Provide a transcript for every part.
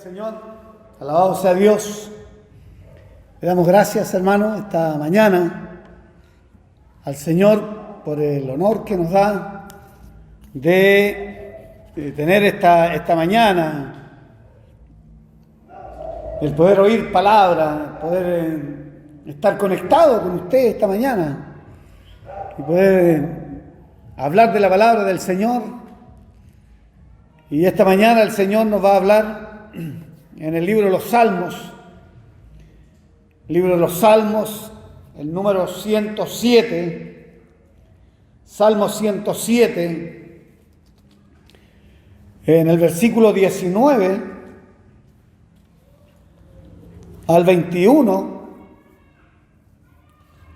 Señor, alabado sea Dios. Le damos gracias, hermano, esta mañana al Señor por el honor que nos da de tener esta mañana, el poder oír palabra, poder estar conectado con usted esta mañana y poder hablar de la palabra del Señor. Y esta mañana el Señor nos va a hablar en el libro de los Salmos, el número 107, Salmo 107, en el versículo 19 al 21,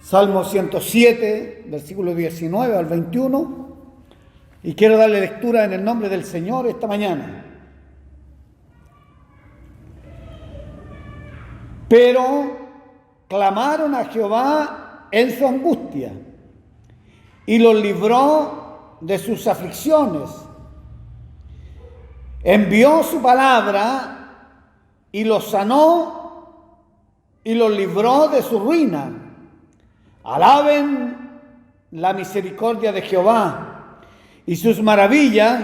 Salmo 107, versículo 19 al 21, y quiero darle lectura en el nombre del Señor esta mañana. Pero clamaron a Jehová en su angustia y los libró de sus aflicciones. Envió su palabra y los sanó y los libró de su ruina. Alaben la misericordia de Jehová y sus maravillas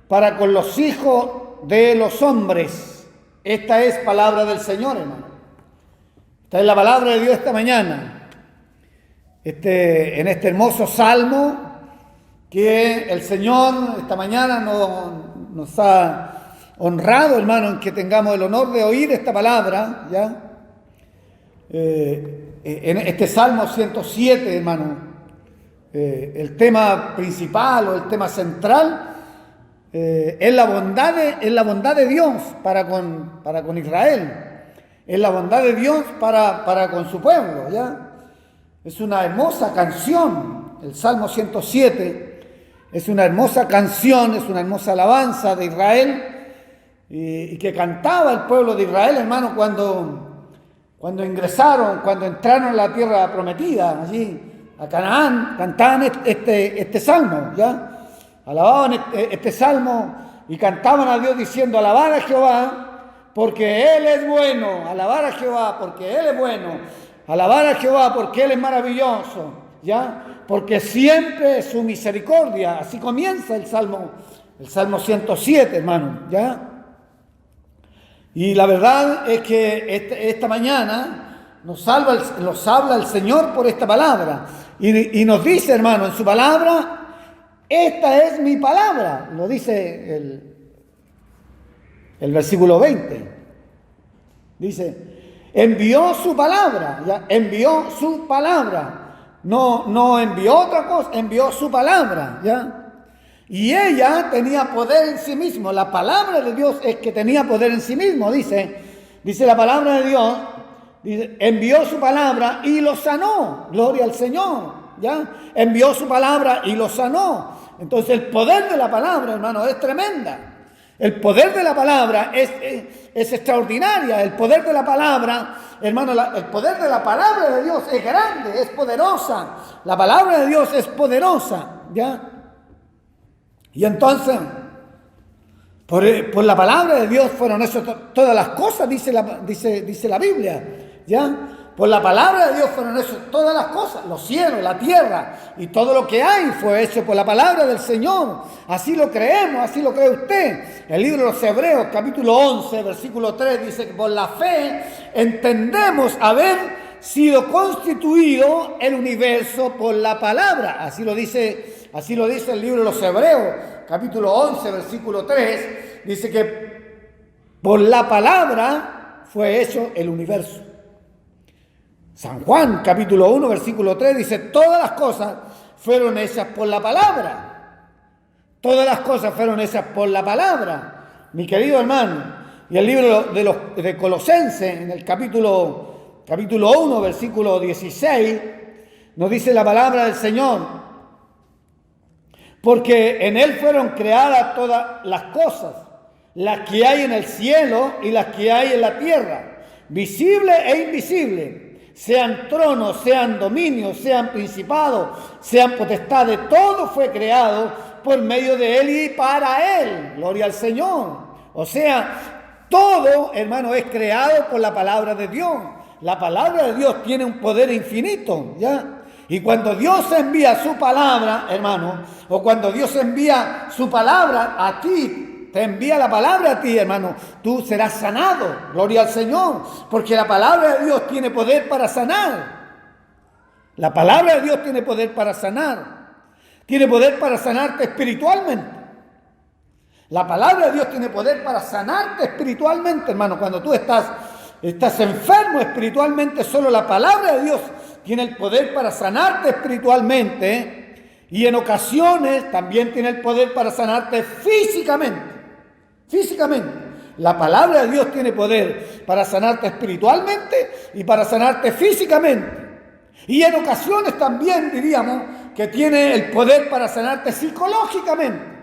para con los hijos de los hombres. Esta es palabra del Señor, hermano. Esta es la palabra de Dios esta mañana. En este hermoso salmo que el Señor esta mañana nos ha honrado, hermano, en que tengamos el honor de oír esta palabra, ¿ya? En este Salmo 107, hermano, el tema principal o el tema central es la bondad de Dios para con Israel. Es la bondad de Dios para con su pueblo, ¿ya? Es una hermosa canción, el Salmo 107 es una hermosa canción, es una hermosa alabanza de Israel y que cantaba el pueblo de Israel, hermano, cuando entraron a la tierra prometida, allí a Canaán, cantaban este salmo, ¿ya? Alababan este salmo y cantaban a Dios diciendo: alabar a Jehová porque Él es bueno, alabar a Jehová porque Él es bueno, alabar a Jehová porque Él es maravilloso, ¿ya? Porque siempre es su misericordia. Así comienza el Salmo 107, hermano, ¿ya? Y la verdad es que esta mañana nos habla el Señor por esta palabra y nos dice, hermano, en su palabra: esta es mi palabra, lo dice el versículo 20. Dice, envió su palabra, ¿ya? Envió su palabra. No envió otra cosa, envió su palabra, ¿ya? Y ella tenía poder en sí mismo. La palabra de Dios es que tenía poder en sí mismo, dice la palabra de Dios. Dice, envió su palabra y lo sanó. Gloria al Señor, ¿ya? Envió su palabra y lo sanó. Entonces el poder de la palabra, hermano, es tremenda. El poder de la palabra es extraordinaria. El poder de la palabra, hermano, el poder de la palabra de Dios es grande, es poderosa. La palabra de Dios es poderosa, ¿ya? Y entonces, por la palabra de Dios fueron hechas todas las cosas, dice la Biblia, ¿ya? Por la palabra de Dios fueron hechas todas las cosas, los cielos, la tierra y todo lo que hay fue hecho por la palabra del Señor. Así lo creemos, así lo cree usted. El libro de los Hebreos, capítulo 11, versículo 3, dice que por la fe entendemos haber sido constituido el universo por la palabra. Así lo dice el libro de los Hebreos, capítulo 11, versículo 3, dice que por la palabra fue hecho el universo. San Juan, capítulo 1, versículo 3, dice, todas las cosas fueron hechas por la palabra. Todas las cosas fueron hechas por la palabra, mi querido hermano. Y el libro de Colosenses, en el capítulo 1, versículo 16, nos dice la palabra del Señor: porque en Él fueron creadas todas las cosas, las que hay en el cielo y las que hay en la tierra, visible e invisible. Sean tronos, sean dominios, sean principados, sean potestades, todo fue creado por medio de Él y para Él. Gloria al Señor. O sea, Todo, hermano, es creado por la palabra de Dios. La palabra de Dios tiene un poder infinito, ¿ya? Y cuando Dios envía su palabra, hermano, o cuando Dios envía su palabra a ti, te envía la palabra a ti, hermano, tú serás sanado. Gloria al Señor, porque la palabra de Dios tiene poder para sanar. La palabra de Dios tiene poder para sanar. Tiene poder para sanarte espiritualmente. La palabra de Dios tiene poder para sanarte espiritualmente, hermano. Cuando tú estás enfermo espiritualmente, solo la palabra de Dios tiene el poder para sanarte espiritualmente, ¿eh? Y en ocasiones también tiene el poder para sanarte físicamente. Físicamente. La palabra de Dios tiene poder para sanarte espiritualmente y para sanarte físicamente. Y en ocasiones también diríamos que tiene el poder para sanarte psicológicamente.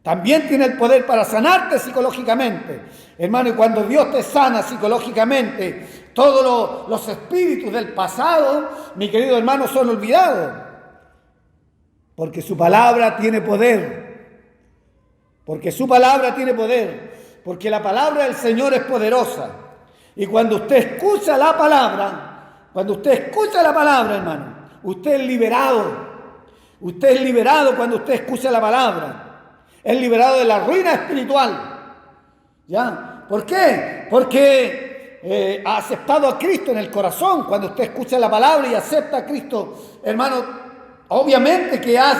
También tiene el poder para sanarte psicológicamente. Hermano, y cuando Dios te sana psicológicamente, todos los espíritus del pasado, mi querido hermano, son olvidados. Porque su palabra tiene poder. Porque su palabra tiene poder. Porque la palabra del Señor es poderosa. Y cuando usted escucha la palabra, hermano, usted es liberado. Usted es liberado cuando usted escucha la palabra. Es liberado de la ruina espiritual. ¿Ya? ¿Por qué? Porque ha aceptado a Cristo en el corazón. Cuando usted escucha la palabra y acepta a Cristo, hermano, obviamente que has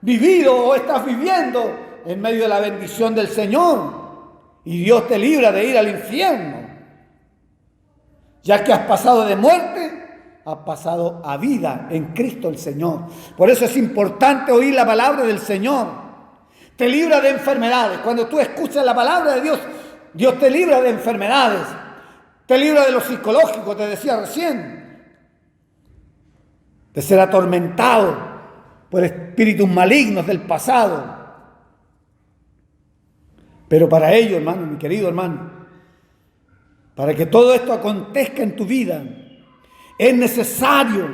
vivido o estás viviendo en medio de la bendición del Señor. Y Dios te libra de ir al infierno. Ya que has pasado de muerte, has pasado a vida en Cristo el Señor. Por eso es importante oír la palabra del Señor. Te libra de enfermedades. Cuando tú escuchas la palabra de Dios, Dios te libra de enfermedades. Te libra de lo psicológico, te decía recién. De ser atormentado por espíritus malignos del pasado. Pero para ello, hermano, mi querido hermano, para que todo esto acontezca en tu vida, es necesario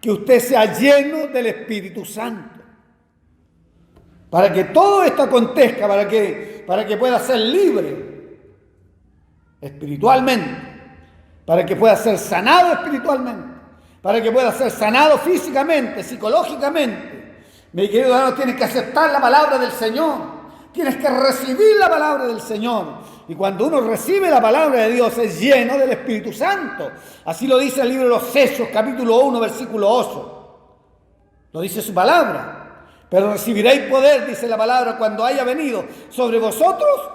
que usted sea lleno del Espíritu Santo. Para que todo esto acontezca, para que pueda ser libre espiritualmente, para que pueda ser sanado espiritualmente, para que pueda ser sanado físicamente, psicológicamente. Mi querido hermano, tienes que aceptar la palabra del Señor, tienes que recibir la palabra del Señor. Y cuando uno recibe la palabra de Dios es lleno del Espíritu Santo. Así lo dice el libro de los Hechos, capítulo 1, versículo 8. Lo dice su palabra. Pero recibiréis poder, dice la palabra, cuando haya venido sobre vosotros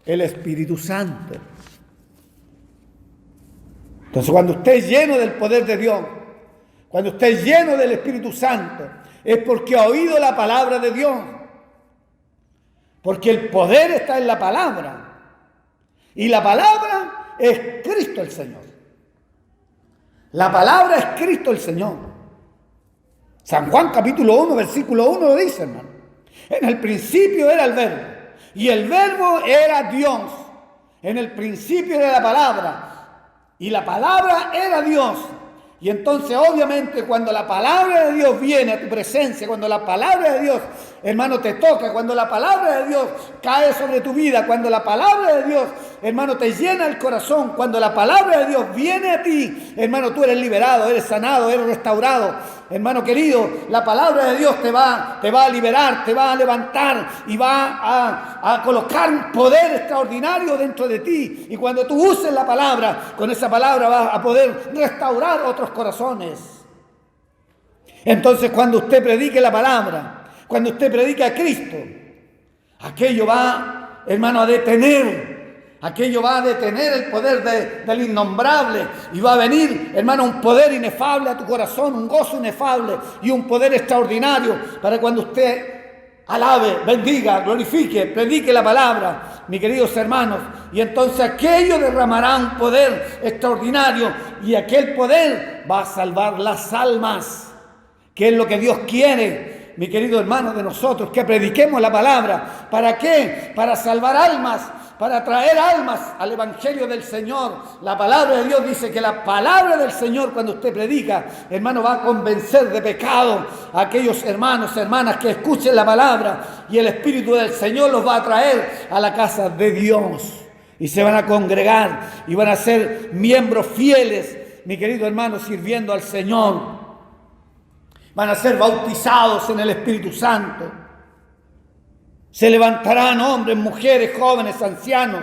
el Espíritu Santo. Entonces, cuando usted es lleno del poder de Dios, cuando usted es lleno del Espíritu Santo, es porque ha oído la palabra de Dios. Porque el poder está en la palabra. Y la palabra es Cristo el Señor. La palabra es Cristo el Señor. San Juan capítulo 1, versículo 1 lo dice, hermano. En el principio era el verbo, y el verbo era Dios. En el principio era la palabra, y la palabra era Dios. Y entonces, obviamente, cuando la palabra de Dios viene a tu presencia, cuando la palabra de Dios, hermano, te toca, cuando la palabra de Dios cae sobre tu vida, cuando la palabra de Dios, hermano, te llena el corazón, cuando la palabra de Dios viene a ti, hermano, tú eres liberado, eres sanado, eres restaurado. Hermano querido, la palabra de Dios te va a liberar, te va a levantar y va a colocar un poder extraordinario dentro de ti. Y cuando tú uses la palabra, con esa palabra vas a poder restaurar otros corazones. Entonces, cuando usted predique la palabra, cuando usted predique a Cristo, aquello va, hermano, a detener. Aquello va a detener el poder del innombrable y va a venir, hermano, un poder inefable a tu corazón, un gozo inefable y un poder extraordinario para cuando usted alabe, bendiga, glorifique, predique la palabra, mis queridos hermanos. Y entonces aquello derramará un poder extraordinario y aquel poder va a salvar las almas, que es lo que Dios quiere. mi querido hermano, de nosotros que prediquemos la palabra. ¿Para qué? Para salvar almas, para traer almas al Evangelio del Señor. La palabra de Dios dice que la palabra del Señor, cuando usted predica, hermano, va a convencer de pecado a aquellos hermanos, hermanas que escuchen la palabra, y el Espíritu del Señor los va a traer a la casa de Dios. Y se van a congregar y van a ser miembros fieles, mi querido hermano, sirviendo al Señor. Van a ser bautizados en el Espíritu Santo. Se levantarán hombres, mujeres, jóvenes, ancianos,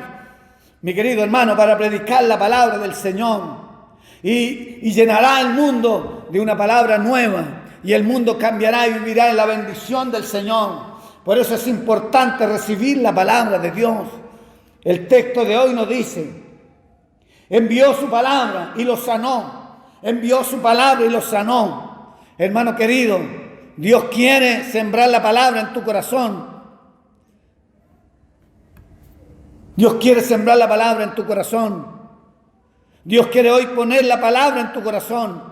mi querido hermano, para predicar la palabra del Señor. Y llenará el mundo de una palabra nueva. Y el mundo cambiará y vivirá en la bendición del Señor. Por eso es importante recibir la palabra de Dios. El texto de hoy nos dice: envió su palabra y los sanó. Envió su palabra y los sanó. Hermano querido, Dios quiere sembrar la palabra en tu corazón. Dios quiere sembrar la palabra en tu corazón. Dios quiere hoy poner la palabra en tu corazón.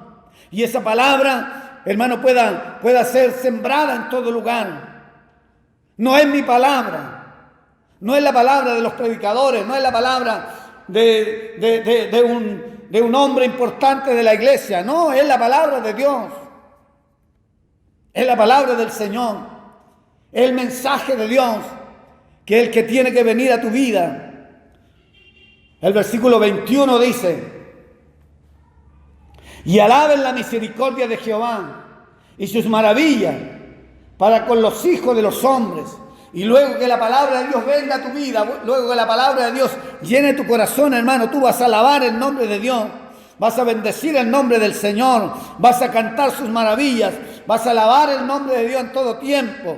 Y esa palabra, hermano, pueda ser sembrada en todo lugar. No es mi palabra. No es la palabra de los predicadores, no es la palabra de un hombre importante de la iglesia. No, es la palabra de Dios. Es la palabra del Señor. Es el mensaje de Dios, que es el que tiene que venir a tu vida. El versículo 21 dice: y alaben la misericordia de Jehová y sus maravillas para con los hijos de los hombres. Y luego que la palabra de Dios venga a tu vida, luego que la palabra de Dios llene tu corazón, hermano, tú vas a alabar el nombre de Dios, vas a bendecir el nombre del Señor, vas a cantar sus maravillas, vas a alabar el nombre de Dios en todo tiempo,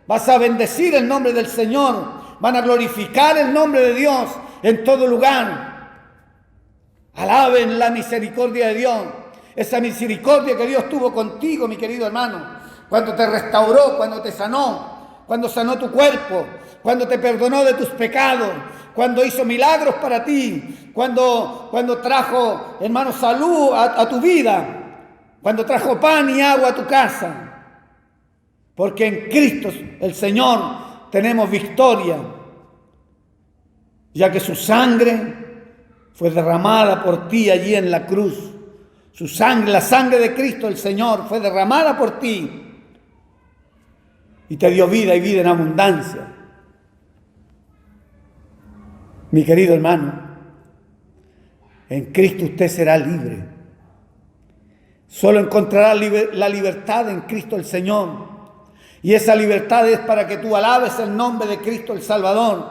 vas a bendecir el nombre del Señor, van a glorificar el nombre de Dios en todo lugar. Alaben la misericordia de Dios, esa misericordia que Dios tuvo contigo, mi querido hermano, cuando te restauró, cuando te sanó, cuando sanó tu cuerpo, cuando te perdonó de tus pecados, cuando hizo milagros para ti, cuando trajo, hermano, salud a tu vida, cuando trajo pan y agua a tu casa. Porque en Cristo el Señor tenemos victoria, ya que su sangre fue derramada por ti allí en la cruz. Su sangre, la sangre de Cristo el Señor, fue derramada por ti. Y te dio vida y vida en abundancia. Mi querido hermano, en Cristo usted será libre. Solo encontrará la libertad en Cristo el Señor. Y esa libertad es para que tú alabes el nombre de Cristo el Salvador.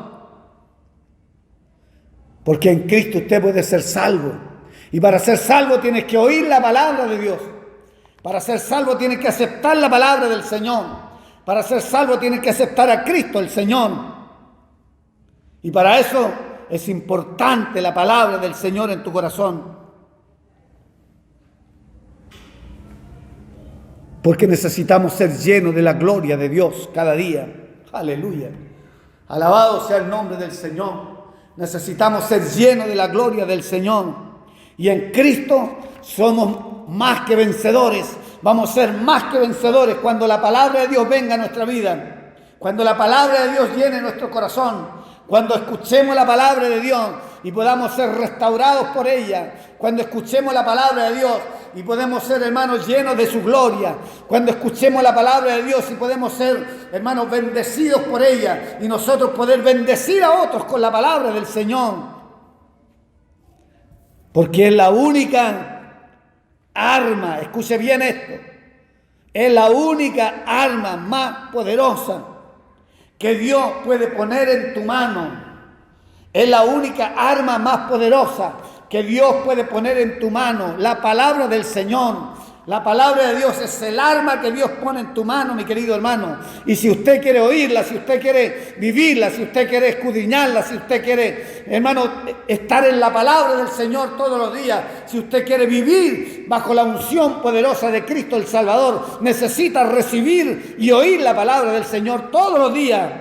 Porque en Cristo usted puede ser salvo. Y para ser salvo tienes que oír la palabra de Dios. Para ser salvo tienes que aceptar la palabra del Señor. Para ser salvo tienes que aceptar a Cristo el Señor. Y para eso es importante la palabra del Señor en tu corazón. Porque necesitamos ser llenos de la gloria de Dios cada día. Aleluya. Alabado sea el nombre del Señor. Necesitamos ser llenos de la gloria del Señor. Y en Cristo somos más que vencedores. Vamos a ser más que vencedores cuando la palabra de Dios venga a nuestra vida. Cuando la palabra de Dios llene nuestro corazón. Cuando escuchemos la palabra de Dios y podamos ser restaurados por ella. Cuando escuchemos la palabra de Dios y podemos ser, hermanos, llenos de su gloria. Cuando escuchemos la palabra de Dios y podemos ser, hermanos, bendecidos por ella. Y nosotros poder bendecir a otros con la palabra del Señor. Porque es la única arma, escuche bien esto, es la única arma más poderosa que Dios puede poner en tu mano. Es la única arma más poderosa que Dios puede poner en tu mano, la palabra del Señor. La palabra de Dios es el arma que Dios pone en tu mano, mi querido hermano. Y si usted quiere oírla, si usted quiere vivirla, si usted quiere escudriñarla, si usted quiere, hermano, estar en la palabra del Señor todos los días, si usted quiere vivir bajo la unción poderosa de Cristo el Salvador, necesita recibir y oír la palabra del Señor todos los días.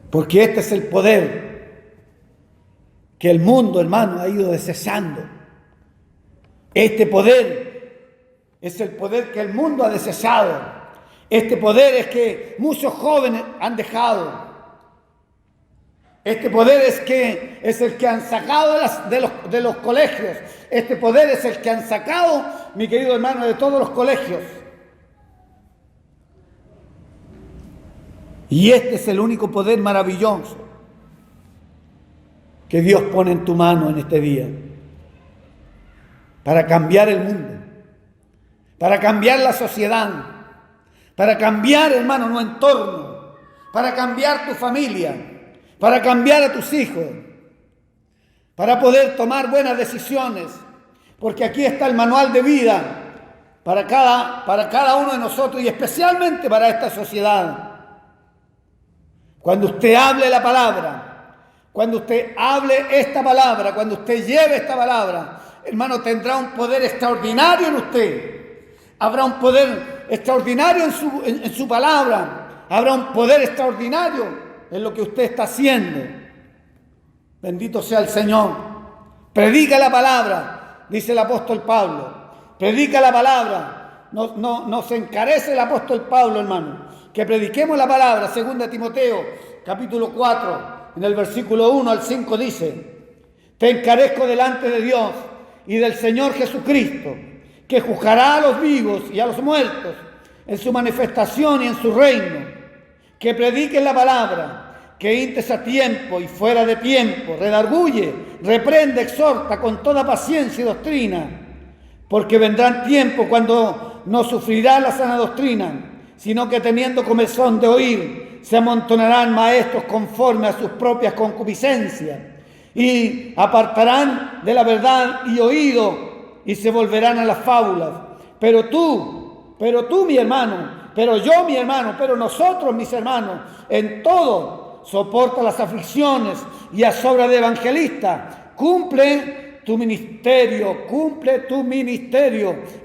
Porque este es el poder que el mundo, hermano, ha ido desechando. Este poder es el poder que el mundo ha desechado. Este poder es que muchos jóvenes han dejado. Este poder es el que han sacado de los colegios. Este poder es el que han sacado, mi querido hermano, de todos los colegios. Y este es el único poder maravilloso que Dios pone en tu mano en este día para cambiar el mundo, para cambiar la sociedad, para cambiar, hermano, nuestro entorno, para cambiar tu familia, para cambiar a tus hijos, para poder tomar buenas decisiones, porque aquí está el manual de vida para cada uno de nosotros y especialmente para esta sociedad. Cuando usted hable la palabra, cuando usted hable esta palabra, cuando usted lleve esta palabra, hermano, tendrá un poder extraordinario en usted. Habrá un poder extraordinario en su palabra. Habrá un poder extraordinario en lo que usted está haciendo. Bendito sea el Señor. Predica la palabra, dice el apóstol Pablo. Predica la palabra. No se encarece el apóstol Pablo, hermano. Que prediquemos la palabra. 2 Timoteo, capítulo 4, en el versículo 1 al 5 dice: te encarezco delante de Dios y del Señor Jesucristo, que juzgará a los vivos y a los muertos en su manifestación y en su reino, que prediques la palabra, que intes a tiempo y fuera de tiempo, redarguye, reprende, exhorta con toda paciencia y doctrina, porque vendrán tiempos cuando no sufrirá la sana doctrina, sino que teniendo comezón de oír, se amontonarán maestros conforme a sus propias concupiscencias, y apartarán de la verdad y oído, y se volverán a las fábulas. Pero tú, mi hermano, pero yo, mi hermano, pero nosotros, mis hermanos, en todo soporta las aflicciones y a sobra de evangelista, cumple tu ministerio,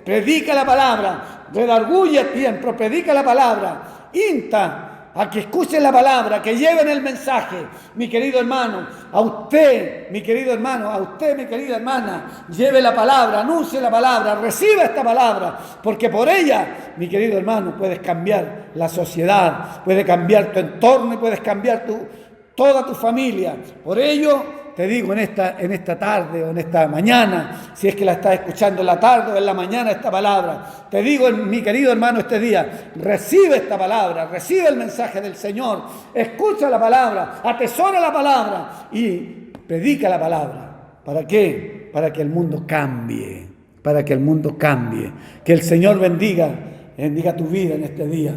predica la palabra, redarguye a tiempo, predica la palabra, insta a que escuchen la palabra, que lleven el mensaje, mi querido hermano, a usted, mi querido hermano, a usted, mi querida hermana, lleve la palabra, anuncie la palabra, reciba esta palabra, porque por ella, mi querido hermano, puedes cambiar la sociedad, puedes cambiar tu entorno y puedes cambiar toda tu familia. Por ello, te digo en esta tarde o en esta mañana, si es que la estás escuchando en la tarde o en la mañana esta palabra, te digo, mi querido hermano, este día, recibe esta palabra, recibe el mensaje del Señor, escucha la palabra, atesora la palabra y predica la palabra. ¿Para qué? Para que el mundo cambie, para que el mundo cambie. Que el Señor bendiga tu vida en este día.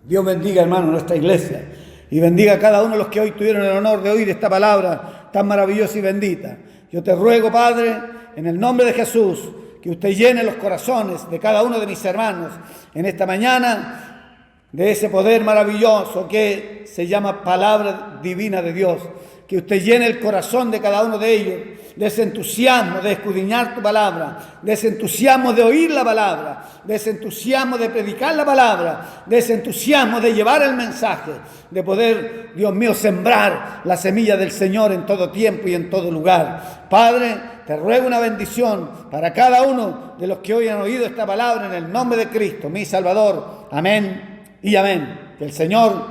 Dios bendiga, hermano, nuestra iglesia. Y bendiga a cada uno de los que hoy tuvieron el honor de oír esta palabra tan maravillosa y bendita. Yo te ruego, Padre, en el nombre de Jesús, que usted llene los corazones de cada uno de mis hermanos en esta mañana de ese poder maravilloso que se llama palabra divina de Dios. Que usted llene el corazón de cada uno de ellos de ese entusiasmo de escudriñar tu palabra, de ese entusiasmo de oír la palabra, de ese entusiasmo de predicar la palabra, de ese entusiasmo de llevar el mensaje, de poder, Dios mío, sembrar la semilla del Señor en todo tiempo y en todo lugar. Padre, te ruego una bendición para cada uno de los que hoy han oído esta palabra en el nombre de Cristo, mi Salvador. Amén y amén. Que el Señor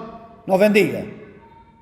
nos bendiga.